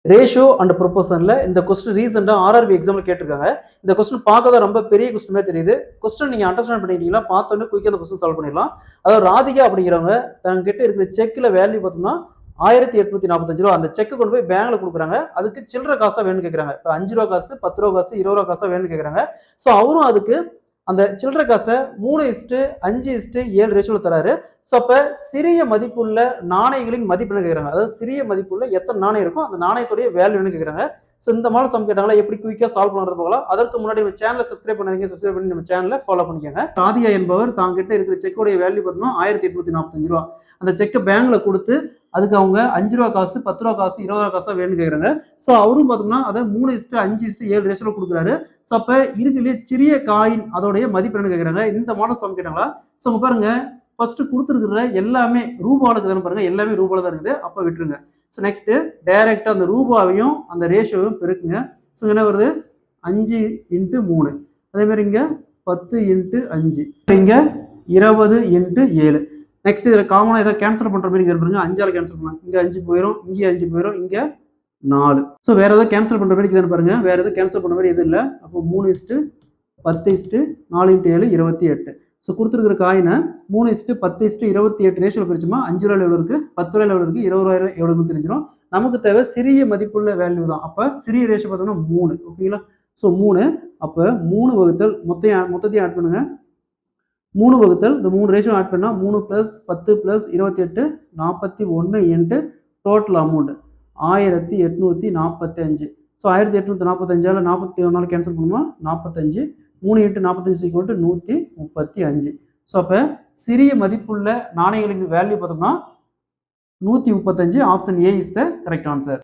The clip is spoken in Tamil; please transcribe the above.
ரேஷியோ அண்ட் ப்ரொபோஷன்ல இந்த கொஸ்டின் ரீசெண்டா ஆர்ஆர்பி எக்ஸாம்ல கேட்டிருக்காங்க. இந்த கொஸ்டின் பார்க்க தான் ரொம்ப பெரிய கொஸ்டின் தெரியுது. கொஸ்டின் நீங்க அண்டர்ஸ்டாண்ட் பண்ணிட்டீங்களா, பார்த்தோன்னே குயிக்கா இந்த கொஸ்டின் சால்வ் பண்ணிடலாம். அதாவது ராதிகா அப்படிங்கிறவங்க தங்கிட்ட இருக்கிற செக்ல வேல்யூ பார்த்தோம்னா ரூ. 1845. அந்த செக் கொண்டு போய் பேங்க்ல கொடுக்குறாங்க. அதுக்கு சில்லற காசா வேணும்னு கேட்கறாங்க. இப்போ ரூ. 5 காசு, ரூ. 10 காசு, ரூ. 20 காசா வேணும்னு கேட்கறாங்க. ஸோ அவரும் அதுக்கு அந்த சில்லற காசை 3:5:7 ரேஷியோல தராரு. ஸோ அப்ப சிறிய மதிப்புள்ள நாணயங்களின் மதிப்பு என்ன கேட்கறாங்க. அதாவது சிறிய மதிப்புள்ள எத்தனை நாணயம் இருக்கும், அந்த நாணயத்துடைய வேல்யூ என்ன கேட்கறாங்க. ஸோ இந்த மாதிரி சம் கேட்டாங்களா, எப்படி குயிக்கா சால்வ் பண்றது போகலாம். அதற்கு முன்னாடி நம்ம சேனலை சப்ஸ்கிரைப் பண்ணாதீங்க, சப்ஸ்கிரைப் பண்ணி நம்ம சேனலை ஃபாலோ பண்ணிக்கோங்க. ராதிகா என்பவர் தாங்கிட்ட இருக்கிற செக்கோடைய வேல்யூ பார்த்தோம்னா ரூ. 1845. அந்த செக்கை பேங்க்ல கொடுத்து அதுக்கு அவங்க ரூ. 5 காசு, ரூ. 10 காசு, ரூ. 20 காசா வேணும்னு கேட்கறாங்க. ஸோ அவரும் பார்த்தோம்னா அதை 3:5:7 ரேஷியோல கொடுக்குறாரு. ஸோ அப்ப இருக்குல்லையே சிறிய காயின் அதோடைய மதிப்பு என்னன்னு கேட்கறாங்க. இந்த மாடல் சம் கேட்டாங்களா. ஸோ உங்க பாருங்க, ஃபர்ஸ்ட் கொடுத்துருக்குற எல்லாமே ரூபாலுக்கு தானே பாருங்க, எல்லாமே ரூபால தான் இருக்குது. அப்ப விட்டுருங்க. ஸோ நெக்ஸ்ட் டைரக்டா அந்த ரூபாவையும் அந்த ரேஷியோவையும் பெருக்குங்க. ஸோ என்ன வருது, 5x3. அதே மாதிரி இங்க 10x5, இங்க 20x7. நெக்ஸ்ட் இதில் காமனாக ஏதாவது கேன்சல் பண்ணுற மாதிரி பாருங்க, 5ஆல் கேன்சல் பண்ணலாம். இங்கே 5 போயிடும், இங்கே 5 போயிடும், இங்கே 4. ஸோ வேற ஏதாவது கேன்சல் பண்ணுற மாதிரி இதுன்னு பாருங்க, வேற எதுவும் கேன்சல் பண்ண மாதிரி எதுவும் இல்லை. அப்போ 3:10:4x7 28. ஸோ கொடுத்துருக்கிற காயினை 3:10:28 ரேஷியோவில் பிரிச்சுமா 5 ரூபாயில் எவ்வளோ இருக்குது, 10 ரூபாயில் எவ்வளோ இருக்குது, 20 ரூபாயில் எவ்வளோன்னு தெரிஞ்சிடும். நமக்கு தேவை சிறிய மதிப்புள்ள வேல்யூ தான். அப்போ சிறிய ரேஷியோ பார்த்தோம்னா 3. ஓகேங்களா. ஸோ 3. அப்போ 3 வகுத்தல் மொத்தத்தையும் ஆட் பண்ணுங்க. 3 வகுத்தல் இந்த 3 ரேஷியோ ஆட் பண்ணால் 3 + 10 + 28 41 இன்ட்டு டோட்டல் அமௌண்ட் 1845. ஸோ 1845ஆல் 41 கேன்சல் பண்ணுமா 45. 3 × 45 = 135. ஸோ அப்போ சிறிய மதிப்புள்ள நாணயங்களின் வேல்யூ பார்த்தோம்னா 135. Option A is the correct answer.